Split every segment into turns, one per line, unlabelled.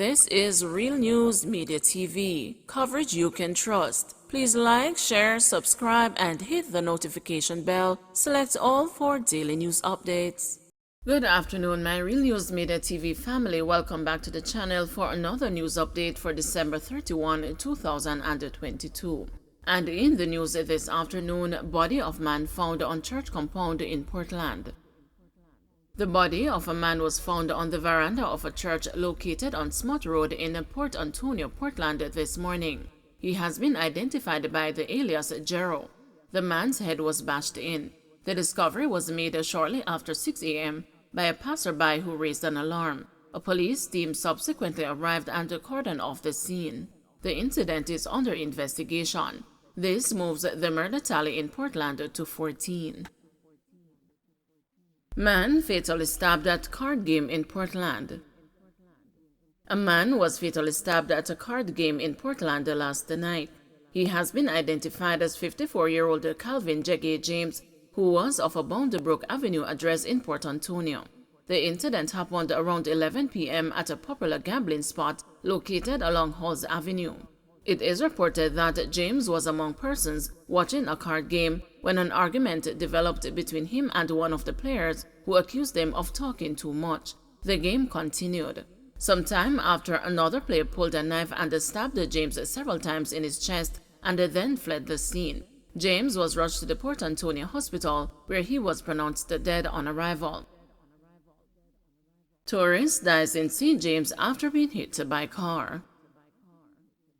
This is Real News Media TV, coverage you can trust. Please like, share, subscribe, and hit the notification bell. Select all for daily news updates. Good afternoon, my Real News Media TV family. Welcome back to the channel for another news update for December 31, 2022. And in the news this afternoon, body of man found on church compound in Portland. The body of a man was found on the veranda of a church located on Smart Road in Port Antonio, Portland this morning. He has been identified by the alias Jero. The man's head was bashed in. The discovery was made shortly after 6 a.m. by a passerby who raised an alarm. A police team subsequently arrived and cordoned off the scene. The incident is under investigation. This moves the murder tally in Portland to 14. Man fatally stabbed at card game in Portland. A man was fatally stabbed at a card game in Portland last night. He has been identified as 54-year-old Calvin Jegge James, who was of a Boundbrook Avenue address in Port Antonio. The incident happened around 11 p.m. at a popular gambling spot located along Halls Avenue. It is reported that James was among persons watching a card game when an argument developed between him and one of the players, who accused him of talking too much. The game continued. Sometime after, another player pulled a knife and stabbed James several times in his chest and then fled the scene. James was rushed to the Port Antonio Hospital, where he was pronounced dead on arrival. Tourist dies in St. James after being hit by car.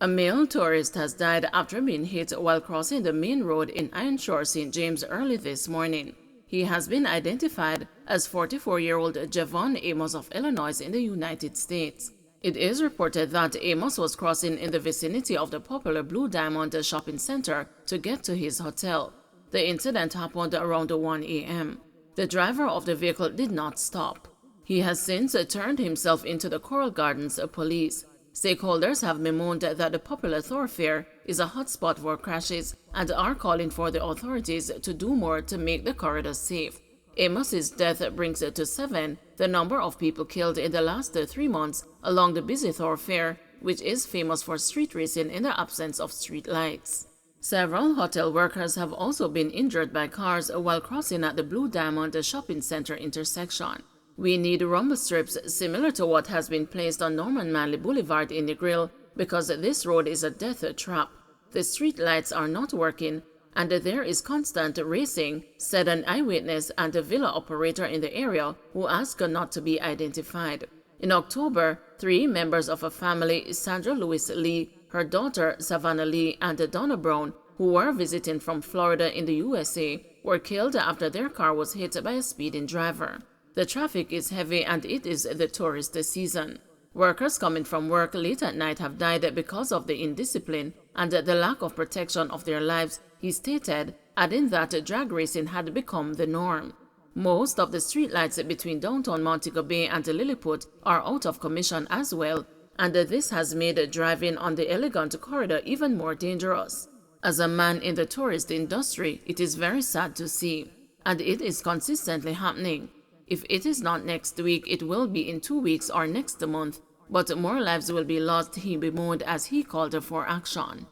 A male tourist has died after being hit while crossing the main road in Ironshore, St. James early this morning. He has been identified as 44-year-old Javon Amos of Illinois in the United States. It is reported that Amos was crossing in the vicinity of the popular Blue Diamond shopping center to get to his hotel. The incident happened around 1 a.m. The driver of the vehicle did not stop. He has since turned himself into the Coral Gardens police. Stakeholders have bemoaned that the popular thoroughfare is a hotspot for crashes and are calling for the authorities to do more to make the corridor safe. Amos's death brings to 7 the number of people killed in the last 3 months along the busy thoroughfare, which is famous for street racing in the absence of street lights. Several hotel workers have also been injured by cars while crossing at the Blue Diamond shopping center intersection. We need rumble strips similar to what has been placed on Norman Manley Boulevard in Negril because this road is a death trap. The street lights are not working and there is constant racing, said an eyewitness and a villa operator in the area who asked not to be identified. In October, 3 members of a family, Sandra Louise Lee, her daughter Savannah Lee, and Donna Brown, who were visiting from Florida in the USA, were killed after their car was hit by a speeding driver. The traffic is heavy and it is the tourist season. Workers coming from work late at night have died because of the indiscipline and the lack of protection of their lives, he stated, adding that drag racing had become the norm. Most of the streetlights between downtown Montego Bay and Lilliput are out of commission as well, and this has made driving on the elegant corridor even more dangerous. As a man in the tourist industry, it is very sad to see, and it is consistently happening. If it is not next week, it will be in 2 weeks or next month, but more lives will be lost, he bemoaned as he called for action.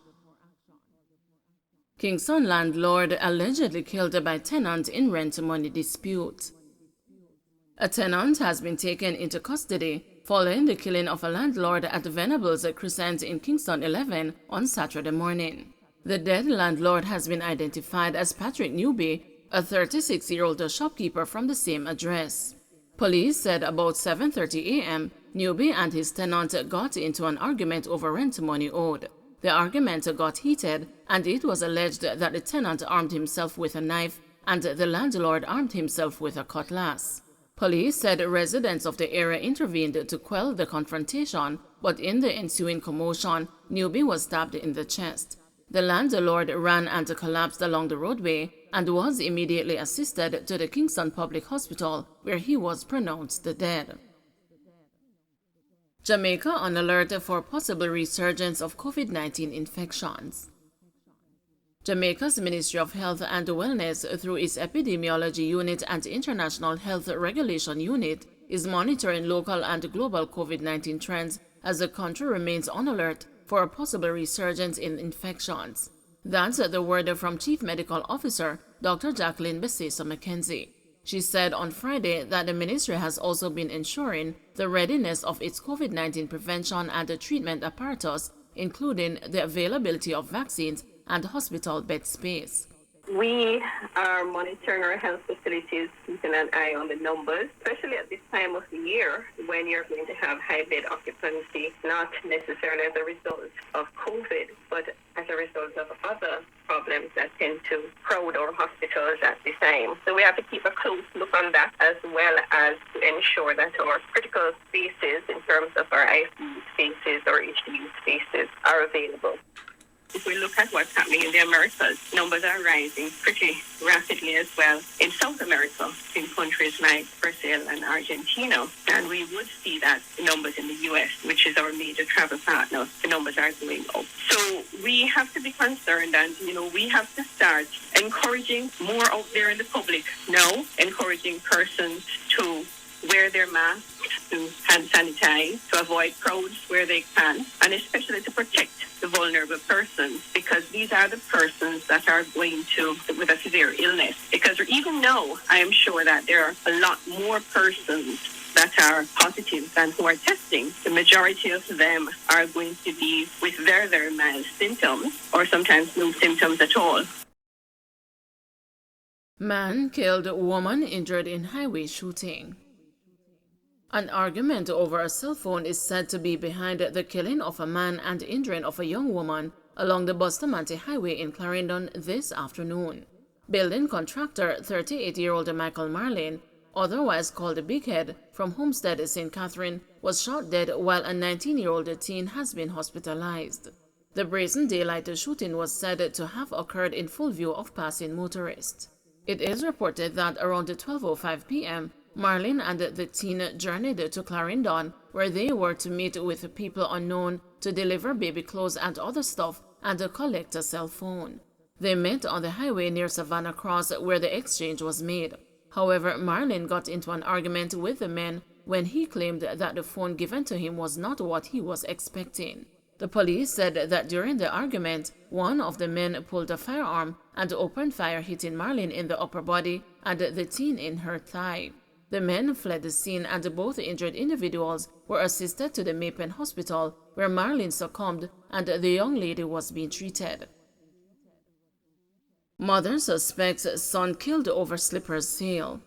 Kingston landlord allegedly killed by tenant in rent money dispute. A tenant has been taken into custody following the killing of a landlord at Venables Crescent in Kingston 11 on Saturday morning. The dead landlord has been identified as Patrick Newby, a 36-year-old shopkeeper from the same address. Police said about 7:30 a.m., Newby and his tenant got into an argument over rent money owed. The argument got heated, and it was alleged that the tenant armed himself with a knife and the landlord armed himself with a cutlass. Police said residents of the area intervened to quell the confrontation, but in the ensuing commotion, Newby was stabbed in the chest. The landlord ran and collapsed along the roadway and was immediately assisted to the Kingston Public Hospital, where he was pronounced dead. Jamaica on alert for possible resurgence of COVID-19 infections. Jamaica's Ministry of Health and Wellness, through its Epidemiology Unit and International Health Regulation Unit, is monitoring local and global COVID-19 trends as the country remains on alert for a possible resurgence in infections. That's the word from Chief Medical Officer Dr. Jacqueline Beseso McKenzie. She said on Friday that the ministry has also been ensuring the readiness of its COVID-19 prevention and treatment apparatus, including the availability of vaccines and hospital bed space.
We are monitoring our health facilities, keeping an eye on the numbers, especially at this time of the year when you're going to have high bed occupancy, not necessarily as a result of COVID, but as a result of other problems that tend to crowd our hospitals at this time. So we have to keep a close look on that, as well as to ensure that our critical spaces in terms of our ICU spaces or HDU spaces are available. If we look at what's happening in the Americas, numbers are rising pretty rapidly as well in South America, in countries like Brazil and Argentina. And we would see that the numbers in the US, which is our major travel partner, the numbers are going up. So we have to be concerned, and we have to start encouraging more out there in the public now, encouraging persons to wear their masks, to hand sanitize, to avoid crowds where they can, and especially to protect the vulnerable persons, because these are the persons that are going to with a severe illness. Because even now, I am sure that there are a lot more persons that are positive than who are testing. The majority of them are going to be with very, very mild symptoms, or sometimes no symptoms at all.
Man killed woman injured in highway shooting. An argument over a cell phone is said to be behind the killing of a man and injuring of a young woman along the Bustamante Highway in Clarendon this afternoon. Building contractor 38-year-old Michael Marlin, otherwise called Big Head, from Homestead, St. Catherine, was shot dead while a 19-year-old teen has been hospitalized. The brazen daylight shooting was said to have occurred in full view of passing motorists. It is reported that around 12:05 p.m., Marlin and the teen journeyed to Clarendon, where they were to meet with people unknown to deliver baby clothes and other stuff and collect a cell phone. They met on the highway near Savannah Cross, where the exchange was made. However, Marlin got into an argument with the men when he claimed that the phone given to him was not what he was expecting. The police said that during the argument, one of the men pulled a firearm and opened fire, hitting Marlin in the upper body and the teen in her thigh. The men fled the scene, and both injured individuals were assisted to the Mapen Hospital, where Marlin succumbed and the young lady was being treated. Mother suspects son killed over slippers sale.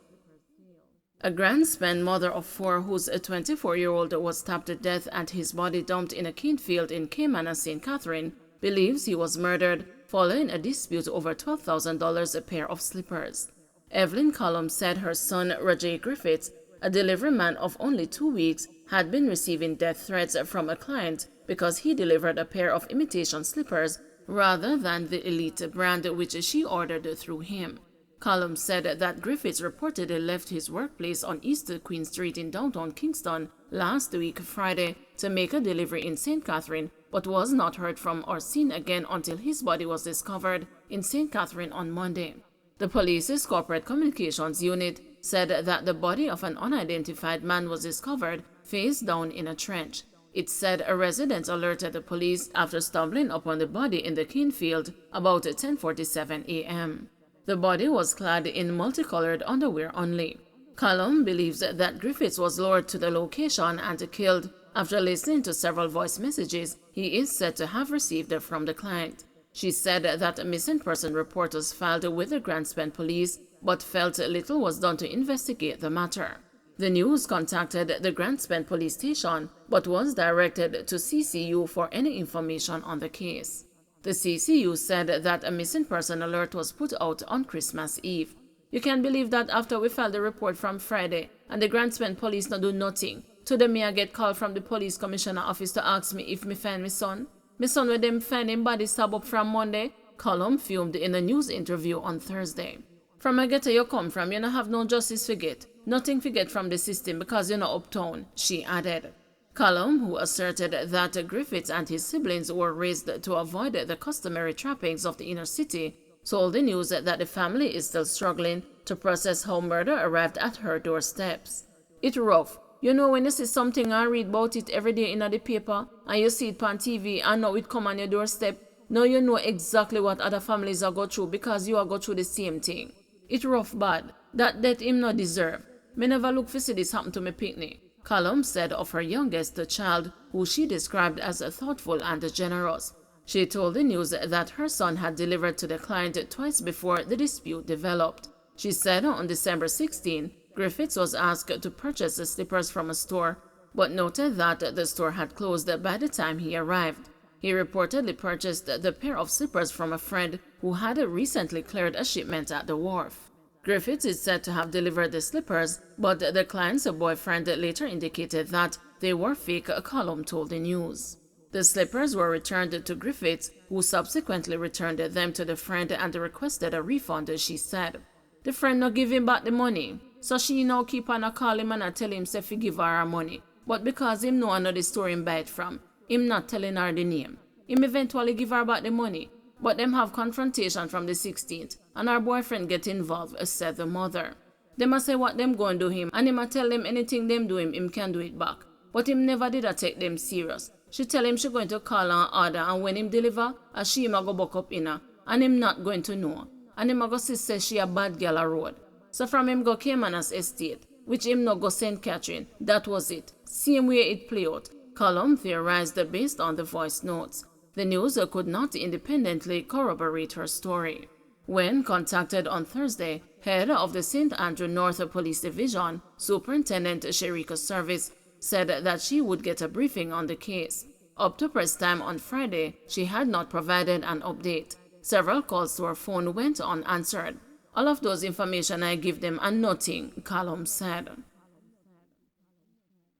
A Grandspan mother of 4 whose 24-year-old was stabbed to death and his body dumped in a cane field in Cayman, St. Catherine, believes he was murdered following a dispute over $12,000 a pair of slippers. Evelyn Cullum said her son, Rajay Griffiths, a delivery man of only 2 weeks, had been receiving death threats from a client because he delivered a pair of imitation slippers rather than the elite brand which she ordered through him. Cullum said that Griffiths reportedly left his workplace on East Queen Street in downtown Kingston last week Friday to make a delivery in St. Catherine, but was not heard from or seen again until his body was discovered in St. Catherine on Monday. The police's corporate communications unit said that the body of an unidentified man was discovered face down in a trench. It said a resident alerted the police after stumbling upon the body in the cane field about 10:47 a.m. The body was clad in multicolored underwear only. Cullum believes that Griffiths was lured to the location and killed after listening to several voice messages he is said to have received from the client. She said that a missing person report was filed with the Grandspan police, but felt little was done to investigate the matter. The news contacted the Grandspan police station, but was directed to CCU for any information on the case. The CCU said that a missing person alert was put out on Christmas Eve. You can believe that after we filed the report from Friday, and the Grandspan police not do nothing, today me I get called from the police commissioner office to ask me if me find my son. My son with them find him body stab up from Monday, Cullum fumed in a news interview on Thursday. From a ghetto you come from, you no have no justice to get. Nothing to get from the system because you're not uptown, she added. Cullum, who asserted that Griffiths and his siblings were raised to avoid the customary trappings of the inner city, told the news that the family is still struggling to process how murder arrived at her doorsteps. It's rough. You know, when you see something and read about it every day in the paper, and you see it on TV, and now it come on your doorstep, now you know exactly what other families are go through because you are go through the same thing. It rough bad. That death him not deserve. Me never look for see this happen to me picnic. Callum said of her youngest child, who she described as thoughtful and generous. She told the news that her son had delivered to the client twice before the dispute developed. She said on December 16, Griffiths was asked to purchase the slippers from a store, but noted that the store had closed by the time he arrived. He reportedly purchased the pair of slippers from a friend who had recently cleared a shipment at the wharf. Griffiths is said to have delivered the slippers, but the client's boyfriend later indicated that they were fake, Callum told the news. The slippers were returned to Griffiths, who subsequently returned them to the friend and requested a refund, she said. The friend not give him back the money, so she now keep on a call him and a tell him say fi give her money. But because him know another store him buy it from, him not telling her the name. Him eventually give her back the money, but them have confrontation from the 16th, and her boyfriend get involved, said the mother. Them a say what them gon' do him, and him a tell them anything them do him can do it back. But him never did a take them serious. She tell him she going to call and order, and when him deliver, she him a go buck up in her, and him not going to know. And him a go say she a bad girl a road. So from him go Caymanas estate, which him no go St. Catherine, that was it. Same way it play out. Callum theorized based on the voice notes. The news could not independently corroborate her story. When contacted on Thursday, head of the St. Andrew North Police Division, Superintendent Sherika Service, said that she would get a briefing on the case. Up to press time on Friday, she had not provided an update. Several calls to her phone went unanswered. All of those information I give them and nothing, Callum said.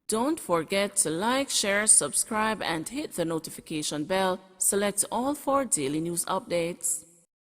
Don't forget to like, share, subscribe, and hit the notification bell. Select all for daily news updates.